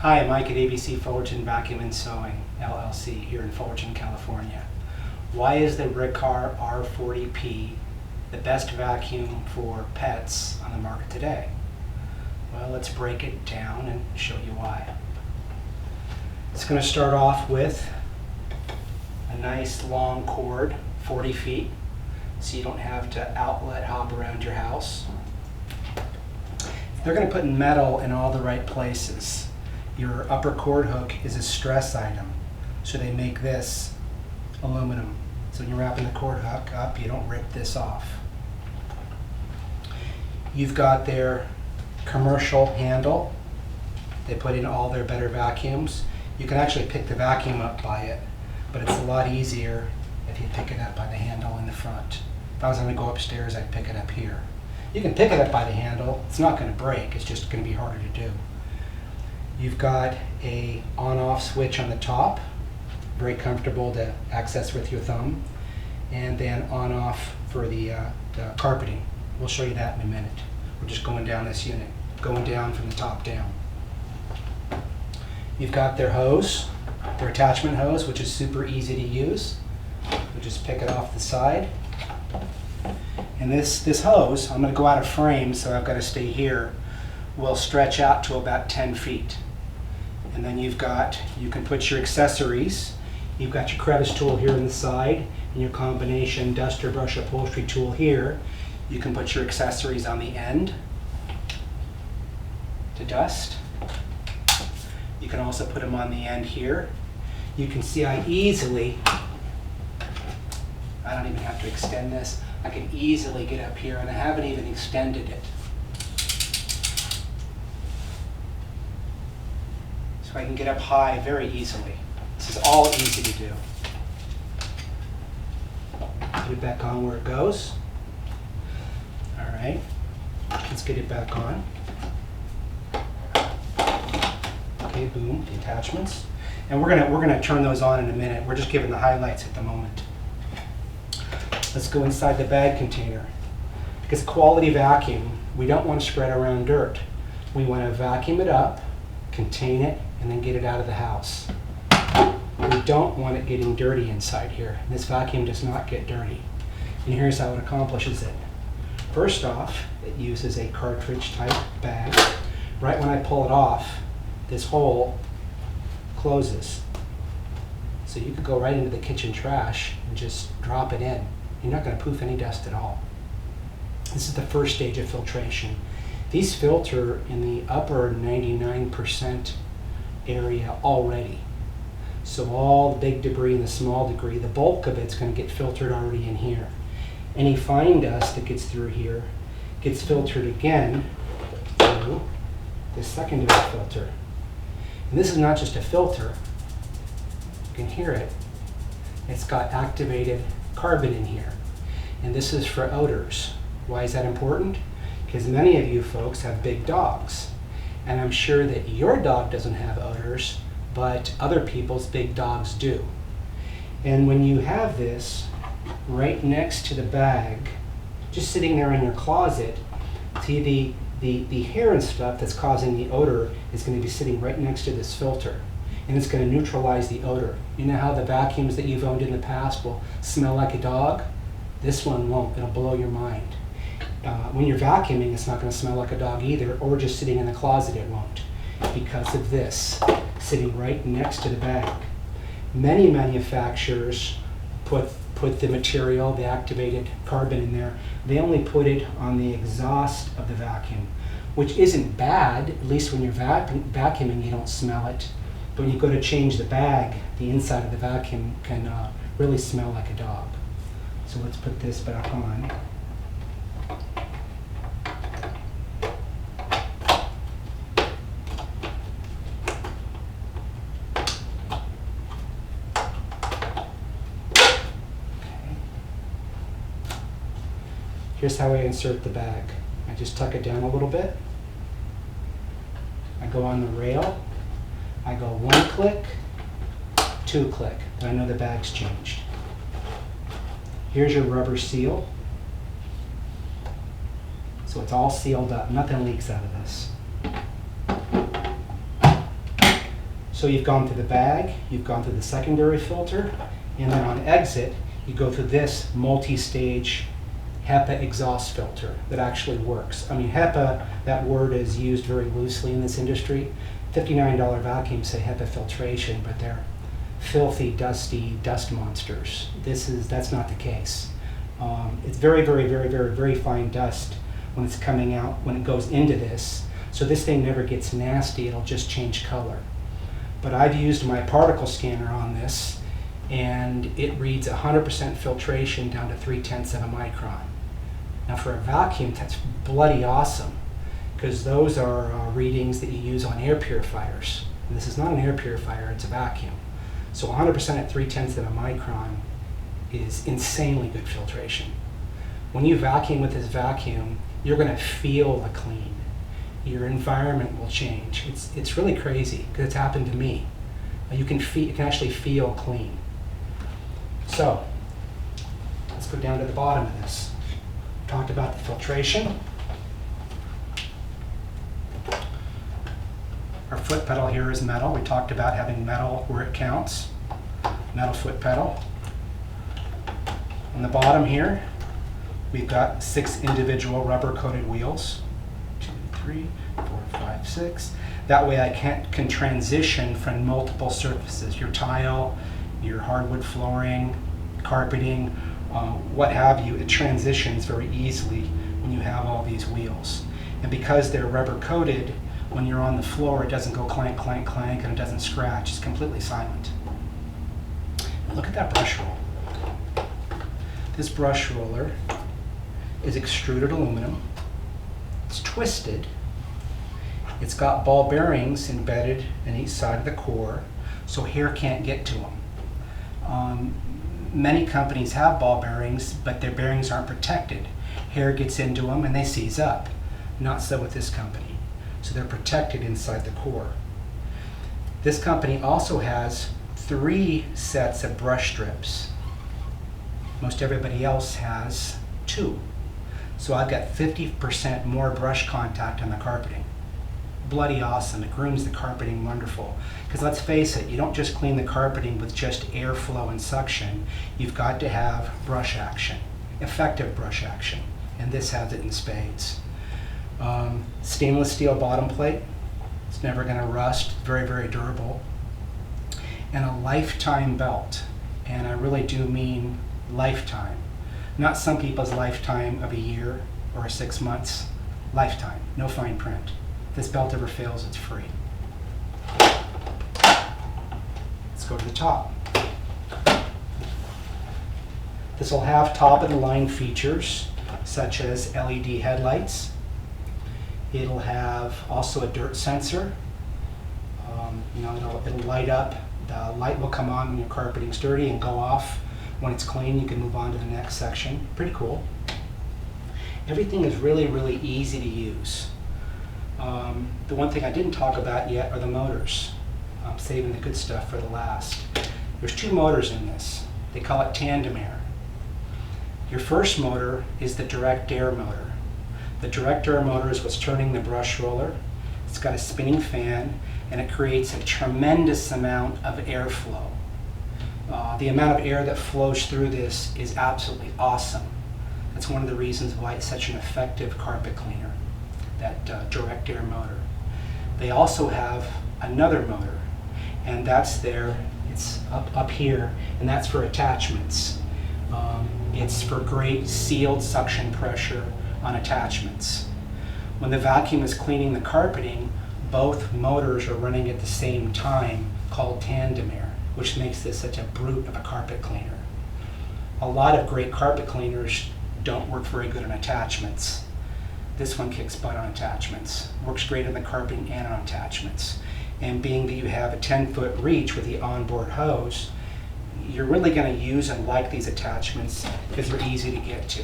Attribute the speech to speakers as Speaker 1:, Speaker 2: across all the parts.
Speaker 1: Hi, I'm Mike at ABC Fullerton Vacuum and Sewing, LLC, here in Fullerton, California. Why is the Riccar R40P the best vacuum for pets on the market today? Well, let's break it down and show you why. It's going to start off with a nice long cord, 40 feet, so you don't have to outlet hop around your house. They're going to put metal in all the right places. Your upper cord hook is a stress item, so they make this aluminum. So when you're wrapping the cord hook up, you don't rip this off. You've got their commercial handle. They put in all their better vacuums. You can actually pick the vacuum up by it, but it's a lot easier if you pick it up by the handle in the front. If I was going to go upstairs, I'd pick it up here. You can pick it up by the handle. It's not going to break. It's just going to be harder to do. You've got a on-off switch on the top, very comfortable to access with your thumb, and then on-off for the carpeting. We'll show you that in a minute. We're just going down this unit, going down from the top down. You've got their hose, their attachment hose, which is super easy to use. We'll just pick it off the side. And this hose, I'm going to go out of frame, so I've got to stay here, will stretch out to about 10 feet. And then you can put your accessories. You've got your crevice tool here on the side, and your combination duster brush upholstery tool here. You can put your accessories on the end to dust. You can also put them on the end here. You can see I don't even have to extend this. I can easily get up here, and I haven't even extended it. So I can get up high very easily. This is all easy to do. Put it back on where it goes. All right, let's get it back on. Okay, boom, the attachments. And we're gonna turn those on in a minute. We're just giving the highlights at the moment. Let's go inside the bag container. Because quality vacuum, we don't want to spread around dirt. We want to vacuum it up, contain it, and then get it out of the house. We don't want it getting dirty inside here. This vacuum does not get dirty. And here's how it accomplishes it. First off, it uses a cartridge type bag. Right when I pull it off, this hole closes. So you could go right into the kitchen trash and just drop it in. You're not going to poof any dust at all. This is the first stage of filtration. These filter in the upper 99% area already. So all the big debris and the small debris, the bulk of it's going to get filtered already in here. Any fine dust that gets through here gets filtered again through the secondary filter. And this is not just a filter. You can hear it. It's got activated carbon in here. And this is for odors. Why is that important? Because many of you folks have big dogs. And I'm sure that your dog doesn't have odors, but other people's big dogs do. And when you have this right next to the bag, just sitting there in your closet, see the hair and stuff that's causing the odor is going to be sitting right next to this filter. And it's going to neutralize the odor. You know how the vacuums that you've owned in the past will smell like a dog? This one won't. It'll blow your mind. When you're vacuuming, it's not going to smell like a dog either, or just sitting in the closet, it won't, because of this sitting right next to the bag. Many manufacturers put the material, the activated carbon in there. They only put it on the exhaust of the vacuum, which isn't bad. At least when you're vacuuming, you don't smell it. But when you go to change the bag, the inside of the vacuum can really smell like a dog. So let's put this back on. Here's how I insert the bag. I just tuck it down a little bit. I go on the rail. I go 1 click, 2 click. Then I know the bag's changed. Here's your rubber seal. So it's all sealed up. Nothing leaks out of this. So you've gone through the bag, you've gone through the secondary filter, and then on exit, you go through this multi-stage HEPA exhaust filter that actually works. I mean, HEPA, that word is used very loosely in this industry. $59 vacuums say HEPA filtration, but they're filthy, dusty dust monsters. That's not the case. It's very, very, very, very, very fine dust when it's coming out, when it goes into this. So this thing never gets nasty, it'll just change color. But I've used my particle scanner on this, and it reads 100% filtration down to 0.3 of a micron. Now for a vacuum, that's bloody awesome, because those are readings that you use on air purifiers. And this is not an air purifier, it's a vacuum. So 100% at 0.3 of a micron is insanely good filtration. When you vacuum with this vacuum, you're going to feel the clean. Your environment will change. It's really crazy, because it's happened to me. You can actually feel clean. So let's go down to the bottom of this. Talked about the filtration. Our foot pedal here is metal. We talked about having metal where it counts. Metal foot pedal. On the bottom here, we've got 6 individual rubber-coated wheels. 2, 3, 4, 5, 6. That way I can transition from multiple surfaces. Your tile, your hardwood flooring, carpeting, what have you. It transitions very easily when you have all these wheels. And because they're rubber-coated, when you're on the floor, it doesn't go clank, clank, clank, and it doesn't scratch. It's completely silent. Now look at that brush roll. This brush roller is extruded aluminum. It's twisted. It's got ball bearings embedded in each side of the core, so hair can't get to them. Many companies have ball bearings, but their bearings aren't protected. Hair gets into them and they seize up. Not so with this company. So they're protected inside the core. This company also has 3 sets of brush strips. Most everybody else has 2. So I've got 50% more brush contact on the carpeting. Bloody awesome. It grooms the carpeting wonderful. Because let's face it, you don't just clean the carpeting with just airflow and suction. You've got to have brush action, effective brush action. And this has it in spades. Stainless steel bottom plate. It's never going to rust. Very, very durable. And a lifetime belt. And I really do mean lifetime. Not some people's lifetime of a year or 6 months. Lifetime. No fine print. If this belt ever fails, it's free. Let's go to the top. This will have top-of-the-line features such as LED headlights. It'll have also a dirt sensor. It'll light up. The light will come on when your carpeting's dirty and go off. When it's clean, you can move on to the next section. Pretty cool. Everything is really, really easy to use. The one thing I didn't talk about yet are the motors. I'm saving the good stuff for the last. There's 2 motors in this. They call it Tandem air. Your first motor is the direct air motor. The direct air motor is what's turning the brush roller. It's got a spinning fan, and it creates a tremendous amount of airflow. The amount of air that flows through this is absolutely awesome. That's one of the reasons why it's such an effective carpet cleaner, that direct air motor. They also have another motor, and that's it's up here, and that's for attachments. It's for great sealed suction pressure on attachments. When the vacuum is cleaning the carpeting, both motors are running at the same time, called tandem air, which makes this such a brute of a carpet cleaner. A lot of great carpet cleaners don't work very good on attachments. This one kicks butt on attachments. Works great on the carpeting and on attachments. And being that you have a 10-foot reach with the onboard hose, you're really going to use and like these attachments because they're easy to get to.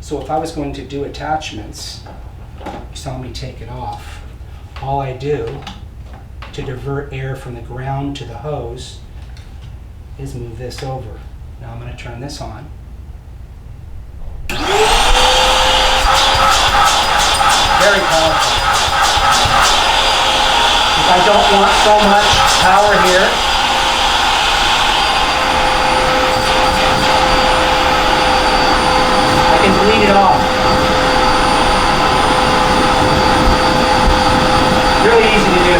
Speaker 1: So if I was going to do attachments, you saw me take it off, all I do to divert air from the ground to the hose is move this over. Now I'm going to turn this on. Very powerful. I don't want so much power here. I can bleed it off. Really easy to do.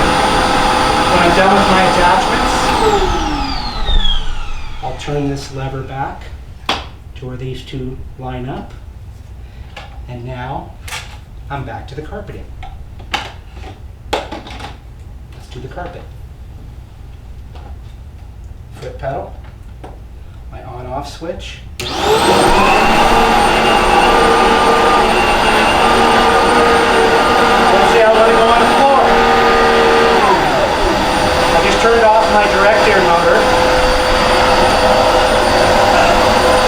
Speaker 1: When I'm done with my attachments, I'll turn this lever back to where these two line up. And now I'm back to the carpeting. Let's do the carpet. Foot pedal, my on-off switch. Let's see how I want to go on the floor. I just turned off my direct air motor.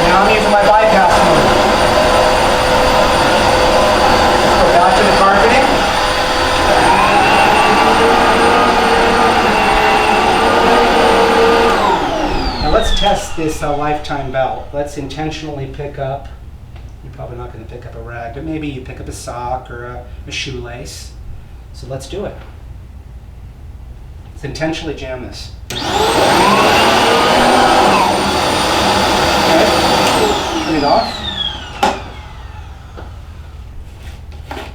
Speaker 1: Now I'm using my bypass motor. Let's go back to the carpeting. Now let's test this lifetime belt. Let's intentionally pick up, you're probably not going to pick up a rag, but maybe you pick up a sock or a shoelace. So let's do it. Let's intentionally jam this. Okay. Turn it off.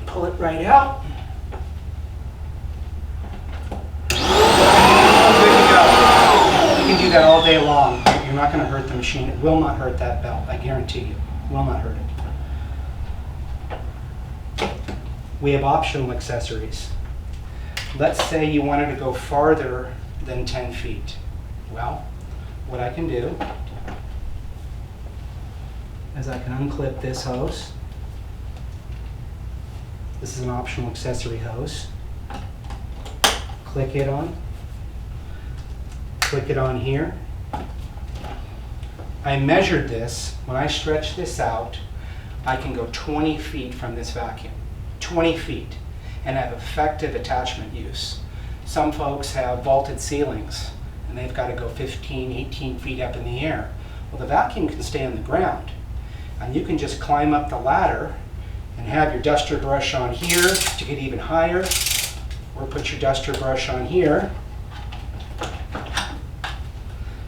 Speaker 1: Pull it right out. Good to go. You can do that all day long. You're not going to hurt the machine. It will not hurt that belt. I guarantee you. It will not hurt it. We have optional accessories. Let's say you wanted to go farther than 10 feet. Well, what I can do is I can unclip this hose. This is an optional accessory hose. Click it on here. I measured this. When I stretch this out, I can go 20 feet from this vacuum. 20 feet, and have effective attachment use. Some folks have vaulted ceilings and they've got to go 15, 18 feet up in the air. Well, the vacuum can stay on the ground, and you can just climb up the ladder and have your duster brush on here to get even higher, or put your duster brush on here,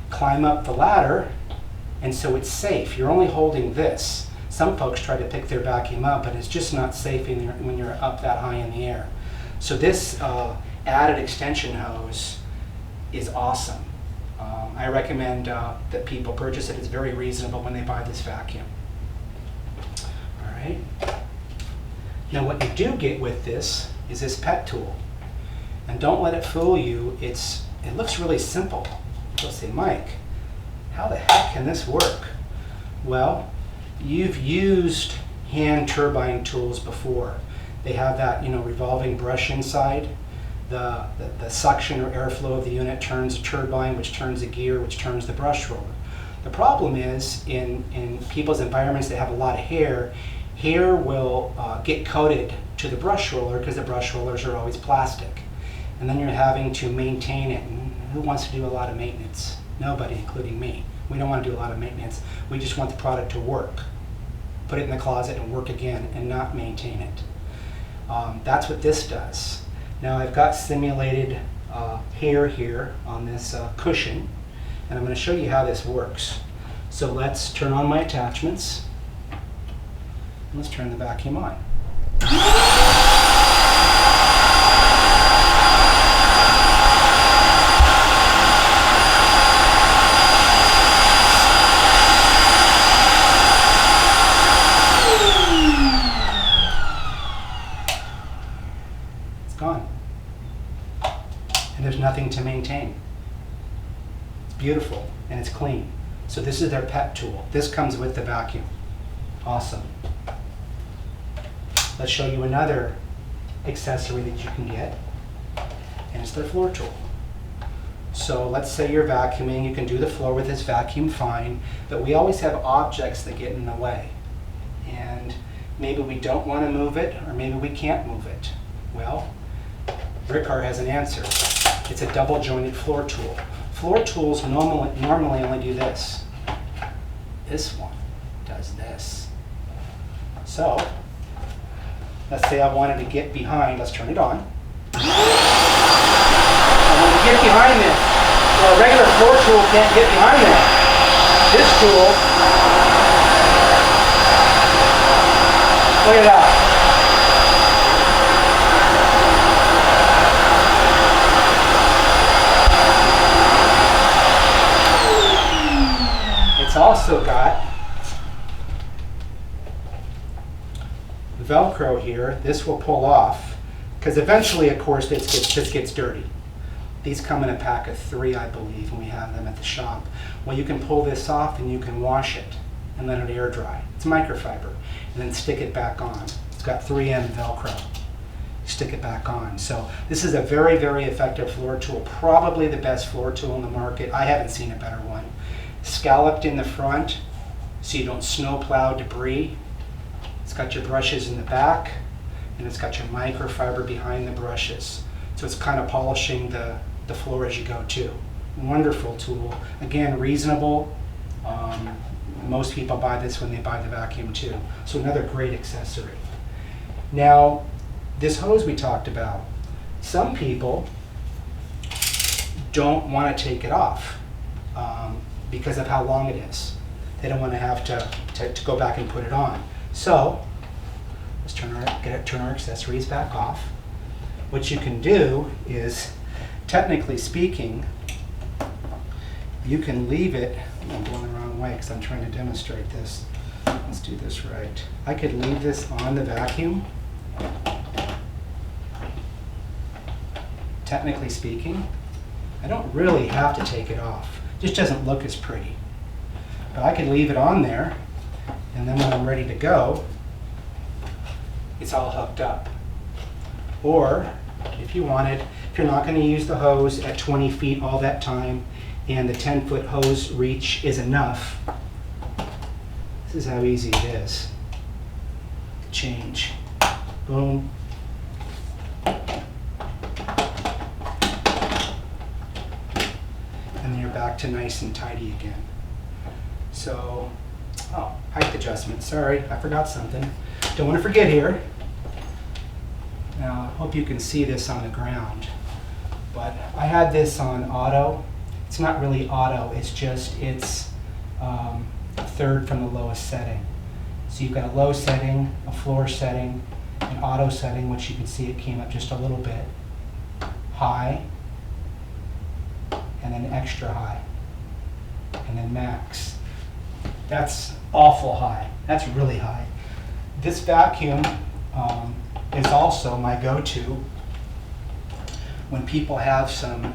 Speaker 1: climb up the ladder, and so it's safe. You're only holding this. Some folks try to pick their vacuum up, and it's just not safe when you're up that high in the air. So this added extension hose is awesome. I recommend that people purchase it. It's very reasonable when they buy this vacuum. All right. Now what you do get with this is this pet tool. And don't let it fool you. It looks really simple. You'll say, Mike, how the heck can this work? Well, you've used hand turbine tools before. They have that, revolving brush inside. The suction or airflow of the unit turns the turbine, which turns the gear, which turns the brush roller. The problem is in people's environments that have a lot of hair will get coated to the brush roller because the brush rollers are always plastic. And then you're having to maintain it. And who wants to do a lot of maintenance? Nobody, including me. We don't want to do a lot of maintenance. We just want the product to work. Put it in the closet and work again and not maintain it. That's what this does. Now I've got simulated hair here on this cushion, and I'm going to show you how this works. So let's turn on my attachments. Let's turn the vacuum on. Gone. And there's nothing to maintain. It's beautiful and it's clean. So this is their pet tool. This comes with the vacuum. Awesome. Let's show you another accessory that you can get, and it's their floor tool. So let's say you're vacuuming, you can do the floor with this vacuum fine, but we always have objects that get in the way. And maybe we don't want to move it, or maybe we can't move it. Well, Riccar has an answer. It's a double jointed floor tool. Floor tools normally only do this. This one does this. So, let's say I wanted to get behind, let's turn it on. behind this. Well, a regular floor tool can't get behind that. This tool, look at that. It's also got Velcro here. This will pull off because eventually, of course, this gets dirty. These come in a pack of 3, I believe, and we have them at the shop. Well, you can pull this off and you can wash it and let it air dry. It's microfiber, and then stick it back on. It's got 3M Velcro. Stick it back on. So this is a very, very effective floor tool. Probably the best floor tool in the market. I haven't seen a better one. Scalloped in the front, so you don't snowplow debris. It's got your brushes in the back, and it's got your microfiber behind the brushes. So it's kind of polishing the floor as you go too. Wonderful tool. Again, reasonable. Most people buy this when they buy the vacuum too. So another great accessory. Now, this hose we talked about, some people don't want to take it off because of how long it is. They don't want to have to go back and put it on. So let's turn our accessories back off. What you can do is, technically speaking, you can leave it. I'm going the wrong way because I'm trying to demonstrate this. Let's do this right. I could leave this on the vacuum. Technically speaking, I don't really have to take it off. It just doesn't look as pretty. But I could leave it on there, and then when I'm ready to go, it's all hooked up. Or, if you wanted, if you're not going to use the hose at 20 feet all that time, and the 10-foot hose reach is enough, this is how easy it is. Change. Boom. And then you're back to nice and tidy again. So, height adjustment. Sorry, I forgot something. Don't want to forget here. Now, I hope you can see this on the ground, but I had this on auto. It's not really auto, it's third from the lowest setting. So you've got a low setting, a floor setting, an auto setting, which you can see it came up just a little bit, high, and then extra high, and then max. That's awful high. That's really high. This vacuum is also my go-to when people have some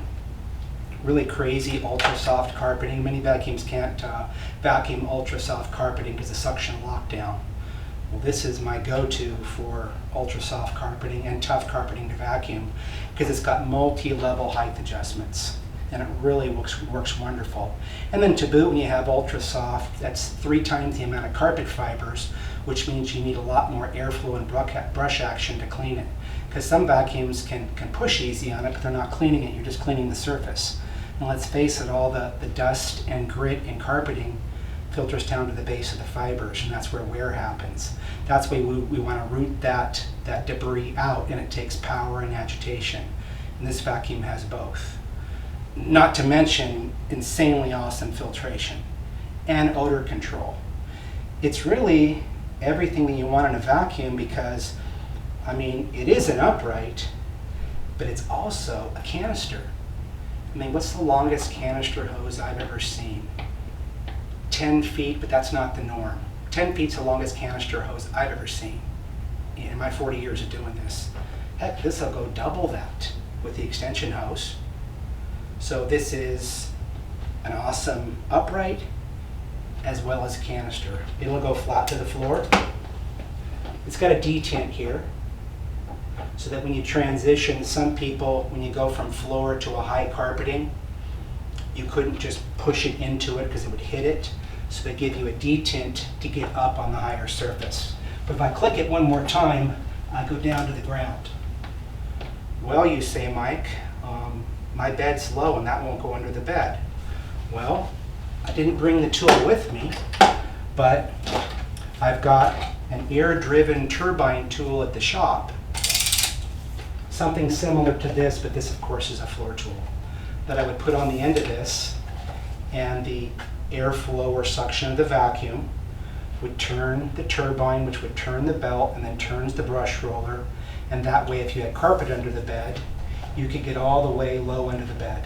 Speaker 1: really crazy ultra soft carpeting. Many vacuums can't vacuum ultra soft carpeting because of suction lockdown. Well, this is my go-to for ultra soft carpeting and tough carpeting to vacuum because it's got multi-level height adjustments, and it really works wonderful. And then to boot, when you have ultra soft, that's 3 times the amount of carpet fibers, which means you need a lot more airflow and brush action to clean it. Because some vacuums can push easy on it, but they're not cleaning it, you're just cleaning the surface. And let's face it, all the dust and grit in carpeting filters down to the base of the fibers, and that's where wear happens. That's why we want to root that debris out, and it takes power and agitation. And this vacuum has both. Not to mention insanely awesome filtration and odor control. It's really everything that you want in a vacuum because, I mean, it is an upright, but it's also a canister. I mean, what's the longest canister hose I've ever seen? 10 feet, but that's not the norm. 10 feet's the longest canister hose I've ever seen in my 40 years of doing this. Heck, this will go double that with the extension hose. So this is an awesome upright as well as canister. It'll go flat to the floor. It's got a detent here so that when you transition, some people, when you go from floor to a high carpeting, you couldn't just push it into it because it would hit it. So they give you a detent to get up on the higher surface. But if I click it one more time, I go down to the ground. Well, you say, Mike, my bed's low and that won't go under the bed. Well, I didn't bring the tool with me, but I've got an air-driven turbine tool at the shop. Something similar to this, but this of course is a floor tool. that I would put on the end of this, and the airflow or suction of the vacuum would turn the turbine, which would turn the belt and then turns the brush roller, and that way if you had carpet under the bed, you could get all the way low under the bed.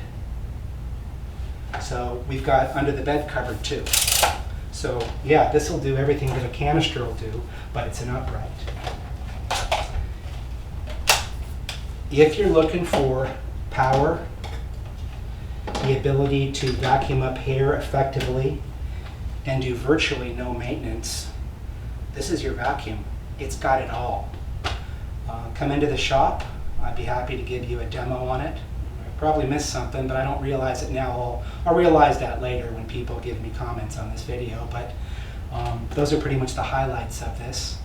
Speaker 1: So we've got under the bed covered too. So yeah, this will do everything that a canister will do, but it's an upright. If you're looking for power, the ability to vacuum up hair effectively, and do virtually no maintenance, this is your vacuum. It's got it all. Come into the shop. I'd be happy to give you a demo on it. I probably missed something, but I don't realize it now. I'll realize that later when people give me comments on this video, but those are pretty much the highlights of this.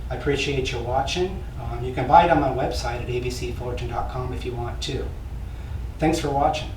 Speaker 1: I appreciate you watching. You can buy it on my website at abcfullerton.com if you want to. Thanks for watching.